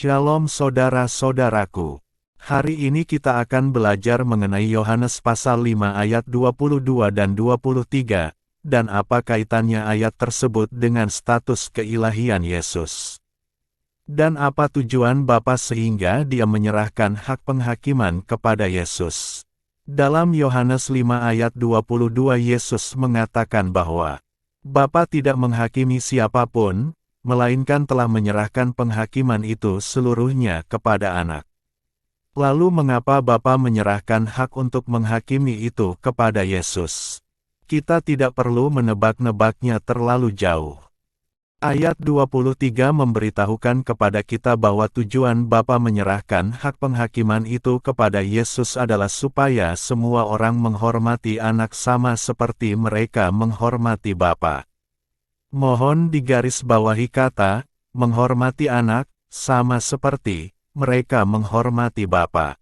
Shalom saudara-saudaraku. Hari ini kita akan belajar mengenai Yohanes pasal 5 ayat 22 dan 23, dan apa kaitannya ayat tersebut dengan status keilahian Yesus. Dan apa tujuan Bapa sehingga Dia menyerahkan hak penghakiman kepada Yesus. Dalam Yohanes 5 ayat 22 Yesus mengatakan bahwa Bapa tidak menghakimi siapapun, melainkan telah menyerahkan penghakiman itu seluruhnya kepada Anak. Lalu mengapa Bapa menyerahkan hak untuk menghakimi itu kepada Yesus? Kita tidak perlu menebak-nebaknya terlalu jauh. Ayat 23 memberitahukan kepada kita bahwa tujuan Bapa menyerahkan hak penghakiman itu kepada Yesus adalah supaya semua orang menghormati Anak sama seperti mereka menghormati Bapa. Mohon digarisbawahi kata, menghormati Anak, sama seperti mereka menghormati Bapa.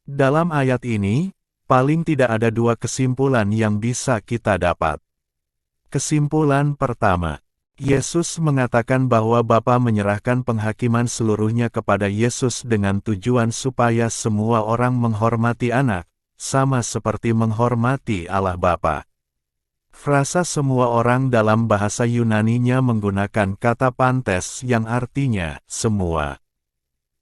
Dalam ayat ini, paling tidak ada dua kesimpulan yang bisa kita dapat. Kesimpulan pertama, Yesus mengatakan bahwa Bapa menyerahkan penghakiman seluruhnya kepada Yesus dengan tujuan supaya semua orang menghormati Anak, sama seperti menghormati Allah Bapa. Frasa semua orang dalam bahasa Yunaninya menggunakan kata pantes yang artinya semua.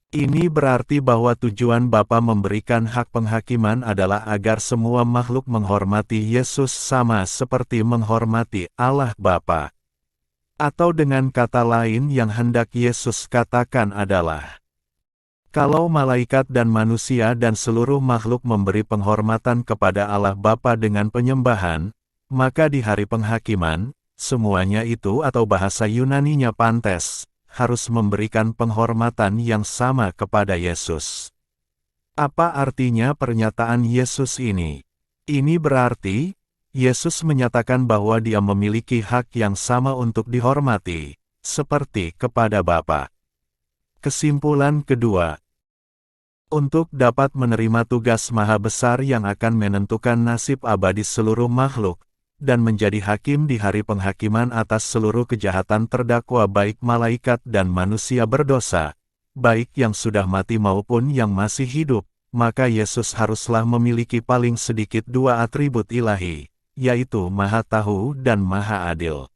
Ini berarti bahwa tujuan Bapa memberikan hak penghakiman adalah agar semua makhluk menghormati Yesus sama seperti menghormati Allah Bapa. Atau dengan kata lain yang hendak Yesus katakan adalah, kalau malaikat dan manusia dan seluruh makhluk memberi penghormatan kepada Allah Bapa dengan penyembahan, maka di hari penghakiman, semuanya itu atau bahasa Yunaninya pantes, harus memberikan penghormatan yang sama kepada Yesus. Apa artinya pernyataan Yesus ini? Ini berarti, Yesus menyatakan bahwa Dia memiliki hak yang sama untuk dihormati, seperti kepada Bapa. Kesimpulan kedua, untuk dapat menerima tugas maha besar yang akan menentukan nasib abadi seluruh makhluk, dan menjadi hakim di hari penghakiman atas seluruh kejahatan terdakwa baik malaikat dan manusia berdosa, baik yang sudah mati maupun yang masih hidup, maka Yesus haruslah memiliki paling sedikit dua atribut ilahi, yaitu Maha Tahu dan Maha Adil.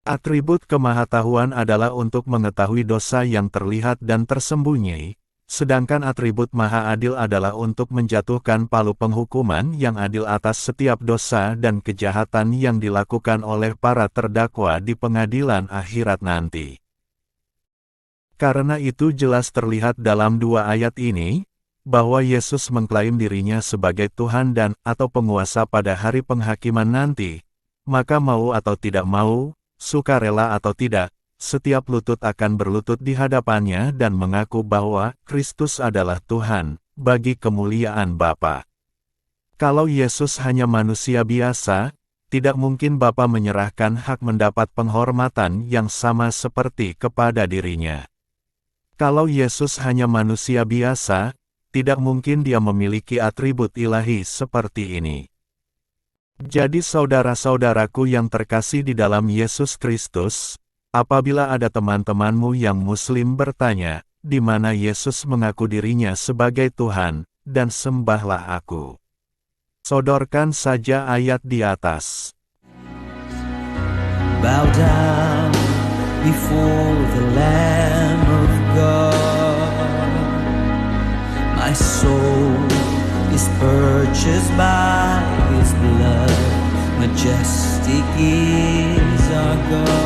Atribut kemahatahuan adalah untuk mengetahui dosa yang terlihat dan tersembunyi, sedangkan atribut Maha Adil adalah untuk menjatuhkan palu penghukuman yang adil atas setiap dosa dan kejahatan yang dilakukan oleh para terdakwa di pengadilan akhirat nanti. Karena itu jelas terlihat dalam dua ayat ini, bahwa Yesus mengklaim dirinya sebagai Tuhan dan atau penguasa pada hari penghakiman nanti, maka mau atau tidak mau, sukarela atau tidak, setiap lutut akan berlutut di hadapannya dan mengaku bahwa Kristus adalah Tuhan, bagi kemuliaan Bapa. Kalau Yesus hanya manusia biasa, tidak mungkin Bapa menyerahkan hak mendapat penghormatan yang sama seperti kepada dirinya. Kalau Yesus hanya manusia biasa, tidak mungkin Dia memiliki atribut ilahi seperti ini. Jadi saudara-saudaraku yang terkasih di dalam Yesus Kristus, apabila ada teman-temanmu yang Muslim bertanya, di mana Yesus mengaku dirinya sebagai Tuhan, dan sembahlah aku. Sodorkan saja ayat di atas. Bow down before the Lamb of God. My soul is purchased by His blood. Majestic is our God.